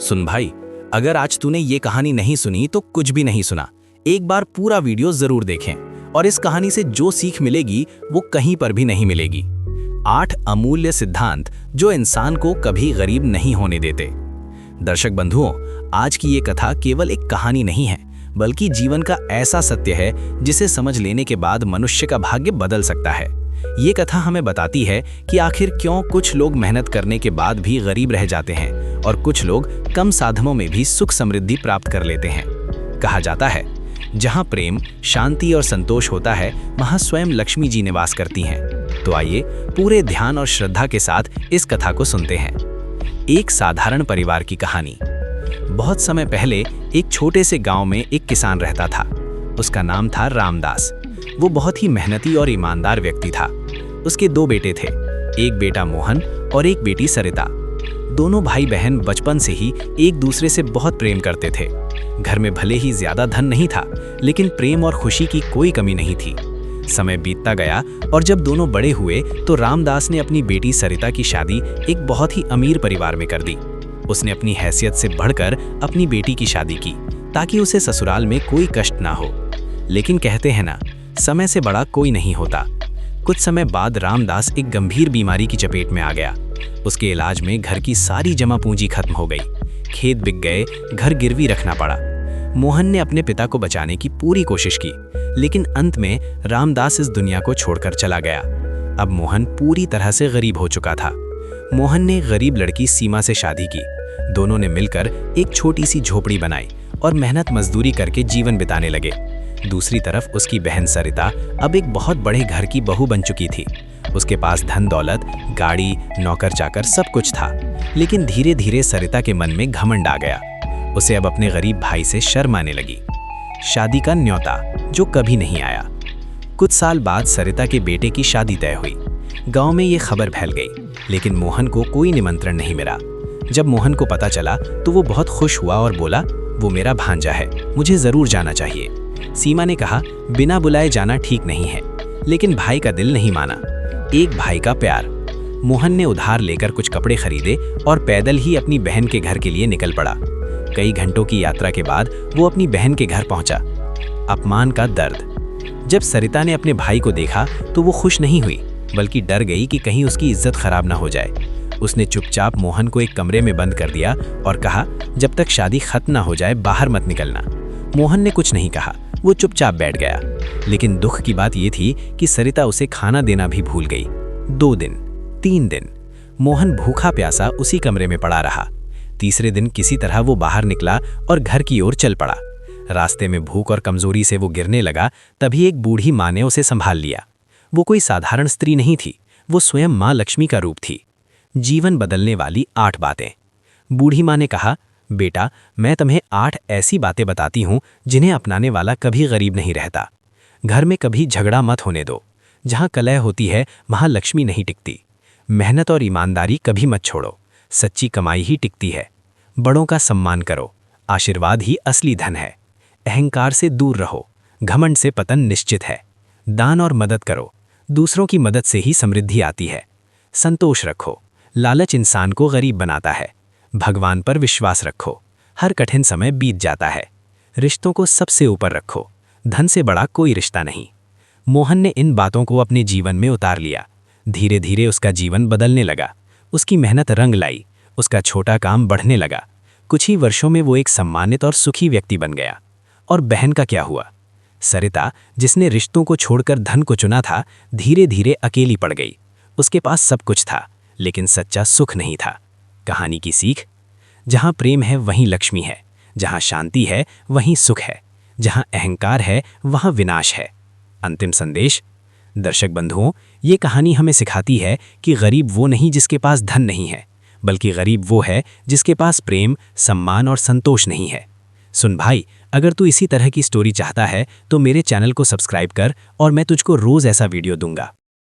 सुन भाई, अगर आज तूने ये कहानी नहीं सुनी तो कुछ भी नहीं सुना। एक बार पूरा वीडियो जरूर देखें और इस कहानी से जो सीख मिलेगी वो कहीं पर भी नहीं मिलेगी। 8 अमूल्य सिद्धांत जो इंसान को कभी गरीब नहीं होने देते। दर्शक बंधुओं, आज की ये कथा केवल एक कहानी नहीं है, बल्कि जीवन का ऐसा सत्य है जिसे समझ लेने के बाद मनुष्य का भाग्य बदल सकता है। ये कथा हमें बताती है कि आखिर क्यों कुछ लोग मेहनत करने के बाद भी गरीब रह जाते हैं और कुछ लोग कम साधनों में भी सुख समृद्धि प्राप्त कर लेते हैं। कहा जाता है, जहाँ प्रेम, शांति और संतोष होता है, वहाँ स्वयं लक्ष्मी जी निवास करती हैं। तो आइए पूरे ध्यान और श्रद्धा के साथ इस कथा को सुनते हैं। एक साधारण परिवार की कहानी। बहुत समय पहले एक छोटे से गांव में एक किसान रहता था। उसका नाम था रामदास। वो बहुत ही मेहनती और ईमानदार व्यक्ति था। उसके 2 बेटे थे, एक बेटा मोहन और एक बेटी सरिता। दोनों भाई बहन बचपन से ही एक दूसरे से बहुत प्रेम करते थे। घर में भले ही ज्यादा धन नहीं था, लेकिन प्रेम और खुशी की कोई कमी नहीं थी। समय बीतता गया और जब दोनों बड़े हुए तो रामदास ने अपनी बेटी सरिता की शादी एक बहुत ही अमीर परिवार में कर दी। उसने अपनी हैसियत से बढ़कर अपनी बेटी की शादी की ताकि उसे ससुराल में कोई कष्ट ना हो। लेकिन कहते हैं ना, समय से बड़ा कोई नहीं होता। कुछ समय बाद रामदास एक गंभीर बीमारी की चपेट में आ गया। उसके इलाज में घर की सारी जमा पूंजी खत्म हो गई। खेत बिक गए, घर गिरवी रखना पड़ा। मोहन ने अपने पिता को बचाने की पूरी कोशिश की, लेकिन अंत में रामदास इस दुनिया को छोड़कर चला गया। अब मोहन पूरी तरह से गरीब हो चुका था। मोहन ने गरीब लड़की सीमा से शादी की। दोनों ने मिलकर एक छोटी सी झोपड़ी बनाई और मेहनत मजदूरी करके जीवन बिताने लगे। दूसरी तरफ उसकी बहन सरिता अब एक बहुत बड़े घर की बहू बन चुकी थी। उसके पास धन दौलत, गाड़ी, नौकर चाकर सब कुछ था। लेकिन धीरे धीरे सरिता के मन में घमंड आ गया। उसे अब अपने गरीब भाई से शर्म आने लगी। शादी का न्योता जो कभी नहीं आया। कुछ साल बाद सरिता के बेटे की शादी तय हुई। गांव में ये खबर फैल गई, लेकिन मोहन को कोई निमंत्रण नहीं मिला। जब मोहन को पता चला तो वो बहुत खुश हुआ और बोला, वो मेरा भांजा है, मुझे जरूर जाना चाहिए। सीमा ने कहा, बिना बुलाए जाना ठीक नहीं है, लेकिन भाई का दिल नहीं माना। एक भाई का प्यार। मोहन ने उधार लेकर कुछ कपड़े खरीदे और पैदल ही अपनी बहन के घर के लिए निकल पड़ा। कई घंटों की यात्रा के बाद वो अपनी बहन के घर पहुंचा। अपमान का दर्द। जब सरिता ने अपने भाई को देखा तो वो खुश नहीं हुई, बल्कि डर गई कि कहीं उसकी इज्जत खराब ना हो जाए। उसने चुपचाप मोहन को एक कमरे में बंद कर दिया और कहा, जब तक शादी खत्म ना हो जाए बाहर मत निकलना। मोहन ने कुछ नहीं कहा, वो चुपचाप बैठ गया। लेकिन दुख की बात यह थी कि सरिता उसे खाना देना भी भूल गई। 2 दिन, 3 दिन मोहन भूखा प्यासा उसी कमरे में पड़ा रहा। तीसरे दिन किसी तरह वो बाहर निकला और घर की ओर चल पड़ा। रास्ते में भूख और कमजोरी से वो गिरने लगा। तभी एक बूढ़ी माँ ने उसे संभाल लिया। वो कोई साधारण स्त्री नहीं थी, वो स्वयं माँ लक्ष्मी का रूप थी। जीवन बदलने वाली 8 बातें। बूढ़ी माँ ने कहा, बेटा, मैं तुम्हें 8 ऐसी बातें बताती हूँ जिन्हें अपनाने वाला कभी गरीब नहीं रहता। घर में कभी झगड़ा मत होने दो। जहाँ कलह होती है वहाँ लक्ष्मी नहीं टिकती। मेहनत और ईमानदारी कभी मत छोड़ो, सच्ची कमाई ही टिकती है। बड़ों का सम्मान करो, आशीर्वाद ही असली धन है। अहंकार से दूर रहो, घमंड से पतन निश्चित है। दान और मदद करो, दूसरों की मदद से ही समृद्धि आती है। संतोष रखो, लालच इंसान को गरीब बनाता है। भगवान पर विश्वास रखो, हर कठिन समय बीत जाता है। रिश्तों को सबसे ऊपर रखो, धन से बड़ा कोई रिश्ता नहीं। मोहन ने इन बातों को अपने जीवन में उतार लिया। धीरे धीरे उसका जीवन बदलने लगा। उसकी मेहनत रंग लाई, उसका छोटा काम बढ़ने लगा। कुछ ही वर्षों में वो एक सम्मानित और सुखी व्यक्ति बन गया। और बहन का क्या हुआ? सरिता, जिसने रिश्तों को छोड़कर धन को चुना था, धीरे धीरे अकेली पड़ गई। उसके पास सब कुछ था, लेकिन सच्चा सुख नहीं था। कहानी की सीख, जहाँ प्रेम है वहीं लक्ष्मी है, जहाँ शांति है वहीं सुख है, जहाँ अहंकार है वहाँ विनाश है। अंतिम संदेश। दर्शक बंधुओं, ये कहानी हमें सिखाती है कि गरीब वो नहीं जिसके पास धन नहीं है, बल्कि गरीब वो है जिसके पास प्रेम, सम्मान और संतोष नहीं है। सुन भाई, अगर तू इसी तरह की स्टोरी चाहता है तो मेरे चैनल को सब्सक्राइब कर और मैं तुझको रोज ऐसा वीडियो दूंगा।